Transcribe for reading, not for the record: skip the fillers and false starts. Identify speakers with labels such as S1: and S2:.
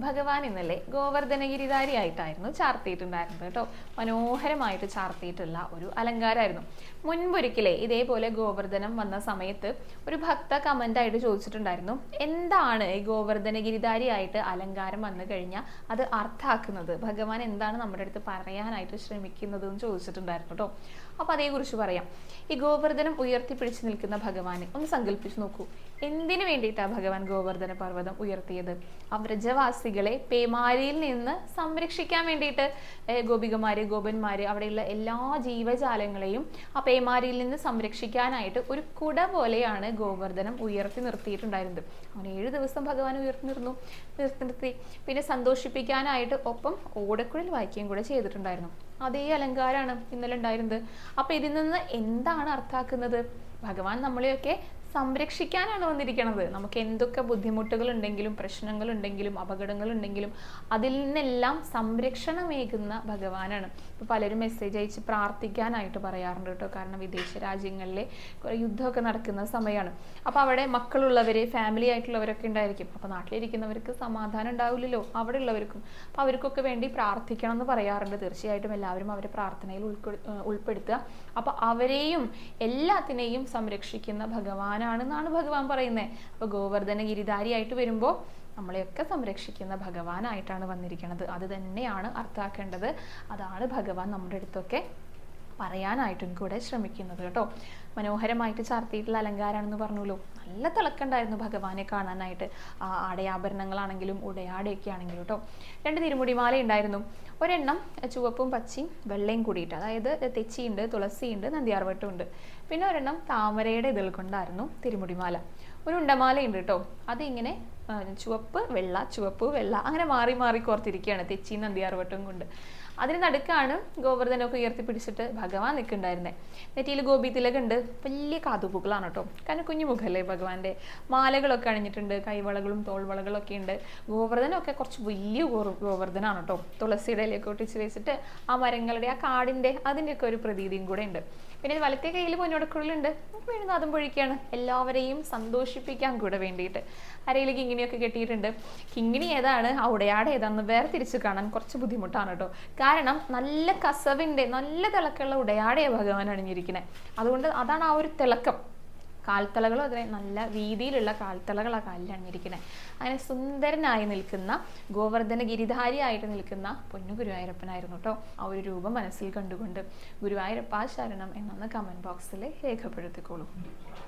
S1: ഭഗവാൻ ഇന്നലെ ഗോവർദ്ധനഗിരിധാരിയായിട്ടായിരുന്നു ചാർത്തിയിട്ടുണ്ടായിരുന്നത് കേട്ടോ. മനോഹരമായിട്ട് ചാർത്തിയിട്ടുള്ള ഒരു അലങ്കാരമായിരുന്നു. മുൻപൊരിക്കലേ ഇതേപോലെ ഗോവർദ്ധനം വന്ന സമയത്ത് ഒരു ഭക്ത കമന്റ് ആയിട്ട് ചോദിച്ചിട്ടുണ്ടായിരുന്നു, എന്താണ് ഈ ഗോവർദ്ധനഗിരിധാരിയായിട്ട് അലങ്കാരം വന്നു കഴിഞ്ഞാൽ അത് അർത്ഥാക്കുന്നത്, ഭഗവാൻ എന്താണ് നമ്മുടെ അടുത്ത് പറയാനായിട്ട് ശ്രമിക്കുന്നത് എന്ന് ചോദിച്ചിട്ടുണ്ടായിരുന്നു കേട്ടോ. അപ്പൊ അതേക്കുറിച്ച് പറയാം. ഈ ഗോവർദ്ധനം ഉയർത്തിപ്പിടിച്ചു നിൽക്കുന്ന ഭഗവാനെ ഒന്ന് സങ്കല്പിച്ചു നോക്കൂ. എന്തിനു വേണ്ടിയിട്ടാണ് ഭഗവാൻ ഗോവർദ്ധന പർവ്വതം ഉയർത്തിയത്? ആ വ്രജവാസികളെ പേമാരിയിൽ നിന്ന് സംരക്ഷിക്കാൻ വേണ്ടിയിട്ട്. ഗോപികമാര്, ഗോപന്മാര്, അവിടെയുള്ള എല്ലാ ജീവജാലങ്ങളെയും ആ പേമാരിയിൽ നിന്ന് സംരക്ഷിക്കാനായിട്ട് ഒരു കുട പോലെയാണ് ഗോവർദ്ധനം ഉയർത്തി നിർത്തിയിട്ടുണ്ടായിരുന്നത്. അങ്ങനെ 7 ദിവസം ഭഗവാൻ ഉയർത്തി നിർത്തി. പിന്നെ സന്തോഷിപ്പിക്കാനായിട്ട് ഒപ്പം ഓടക്കുഴൽ വായിക്കുകയും കൂടെ ചെയ്തിട്ടുണ്ടായിരുന്നു. അതേ അലങ്കാരമാണ് ഇന്നലെ ഉണ്ടായിരുന്നത്. അപ്പൊ ഇതിൽ നിന്ന് എന്താണ് അർത്ഥാക്കുന്നത്? ഭഗവാൻ നമ്മളെയൊക്കെ സംരക്ഷിക്കാനാണ് വന്നിരിക്കുന്നത്. നമുക്ക് എന്തൊക്കെ ബുദ്ധിമുട്ടുകൾ ഉണ്ടെങ്കിലും, പ്രശ്നങ്ങൾ ഉണ്ടെങ്കിലും, അപകടങ്ങൾ ഉണ്ടെങ്കിലും അതിൽ നിന്നെല്ലാം സംരക്ഷണമേകുന്ന ഭഗവാനാണ്. ഇപ്പൊ പലരും മെസ്സേജ് അയച്ച് പ്രാർത്ഥിക്കാനായിട്ട് പറയാറുണ്ട് കേട്ടോ. കാരണം വിദേശ രാജ്യങ്ങളിലെ യുദ്ധമൊക്കെ നടക്കുന്ന സമയമാണ്. അപ്പൊ അവിടെ മക്കളുള്ളവര്, ഫാമിലി ആയിട്ടുള്ളവരൊക്കെ ഉണ്ടായിരിക്കും. അപ്പൊ നാട്ടിലിരിക്കുന്നവർക്ക് സമാധാനം ഉണ്ടാവില്ലല്ലോ, അവിടെ ഉള്ളവർക്കും. അപ്പൊ അവർക്കൊക്കെ വേണ്ടി പ്രാർത്ഥിക്കണം എന്ന് പറയാറുണ്ട്. തീർച്ചയായിട്ടും എല്ലാവരും അവരെ പ്രാർത്ഥനയിൽ ഉൾപ്പെടുത്തുക. അപ്പൊ അവരെയും എല്ലാത്തിനെയും സംരക്ഷിക്കുന്ന ഭഗവാനാണെന്നാണ് ഭഗവാൻ പറയുന്നത്. അപ്പൊ ഗോവർദ്ധന ഗിരിധാരിയായിട്ട് വരുമ്പോൾ നമ്മളെയൊക്കെ സംരക്ഷിക്കുന്ന ഭഗവാനായിട്ടാണ് വന്നിരിക്കുന്നത്. അത് തന്നെയാണ് അർത്ഥാക്കേണ്ടത്. അതാണ് ഭഗവാൻ നമ്മുടെ അടുത്തൊക്കെ പറയാനായിട്ടും കൂടെ ശ്രമിക്കുന്നത് കേട്ടോ. മനോഹരമായിട്ട് ചാർത്തിയിട്ടുള്ള അലങ്കാരമാണെന്ന് പറഞ്ഞല്ലോ. നല്ല തിളക്കണ്ടായിരുന്നു ഭഗവാനെ കാണാനായിട്ട്. ആടയാഭരണങ്ങളാണെങ്കിലും ഉടയാടയൊക്കെ ആണെങ്കിലും കേട്ടോ. 2 തിരുമുടിമാല ഉണ്ടായിരുന്നു. ഒരെണ്ണം ചുവപ്പും പച്ചയും വെള്ളയും കൂടിയിട്ട്, അതായത് തെച്ചിയുണ്ട്, തുളസിയുണ്ട്, നന്ദിയാർവട്ടം ഉണ്ട്. പിന്നെ ഒരെണ്ണം താമരയുടെ ഇതൾ കൊണ്ടായിരുന്നു തിരുമുടിമാല. ഒരു ഉണ്ടമാലയുണ്ട് കേട്ടോ. അതിങ്ങനെ ചുവപ്പ് വെള്ള, ചുവപ്പ് വെള്ള, അങ്ങനെ മാറി മാറി കോർത്തിരിക്കുകയാണ് തെച്ചി നന്ദിയാർവട്ടം കൊണ്ട്. അതിന് നടുക്കാണ് ഗോവർദ്ധനമൊക്കെ ഉയർത്തിപ്പിടിച്ചിട്ട് ഭഗവാൻ നിൽക്കുന്നുണ്ടായിരുന്നത്. നെറ്റിയിൽ ഗോപി തിലകുണ്ട്. വലിയ കാതുപൂക്കളാണ് കേട്ടോ. കാരണം കുഞ്ഞു മുഖല്ലേ ഭഗവാന്റെ. മാലകളൊക്കെ അണിഞ്ഞിട്ടുണ്ട്, കൈവളകളും തോൾവളകളൊക്കെ ഉണ്ട്. ഗോവർദ്ധനമൊക്കെ കുറച്ച് വലിയ ഗോവർദ്ധനാണ് കേട്ടോ. തുളസിയുടെ ഇലയൊക്കെ ഒട്ടിച്ച് വെച്ചിട്ട് ആ മരങ്ങളുടെ, ആ കാടിന്റെ, അതിൻ്റെയൊക്കെ ഒരു പ്രതീതിയും കൂടെ ഉണ്ട്. പിന്നെ വലത്തെ കയ്യിൽ പൊന്നോടക്കുള്ളുണ്ട്. വീണ്ടും അതും പൊഴിക്കുകയാണ്, എല്ലാവരെയും സന്തോഷിപ്പിക്കാൻ കൂടെ വേണ്ടിയിട്ട്. അരയിൽ കിങ്ങിണിയൊക്കെ കെട്ടിയിട്ടുണ്ട്. കിങ്ങിണി ഏതാണ്, ആ ഉടയാട ഏതാണെന്ന് വേർതിരിച്ച് കാണാൻ കുറച്ച് ബുദ്ധിമുട്ടാണ് കേട്ടോ. കാരണം നല്ല കസവിന്റെ, നല്ല തിളക്കമുള്ള ഉടയാടയാണ് ഭഗവാൻ അണിഞ്ഞിരിക്കുന്നത്. അതുകൊണ്ട് അതാണ് ആ ഒരു തിളക്കം. കാൽത്തളകളും അതിനെ നല്ല വീതിയിലുള്ള കാൽത്തളകളാണ് കാലിൽ അണിഞ്ഞിരിക്കുന്നത്. അങ്ങനെ സുന്ദരനായി നിൽക്കുന്ന, ഗോവർദ്ധന ഗിരിധാരിയായിട്ട് നിൽക്കുന്ന പൊന്നു ഗുരുവായൂരപ്പനായിരുന്നു കേട്ടോ. ആ ഒരു രൂപം മനസ്സിൽ കണ്ടുകൊണ്ട് ഗുരുവായൂരപ്പ ശരണം എന്നൊന്ന് കമന്റ് ബോക്സിൽ രേഖപ്പെടുത്തിക്കോളൂ.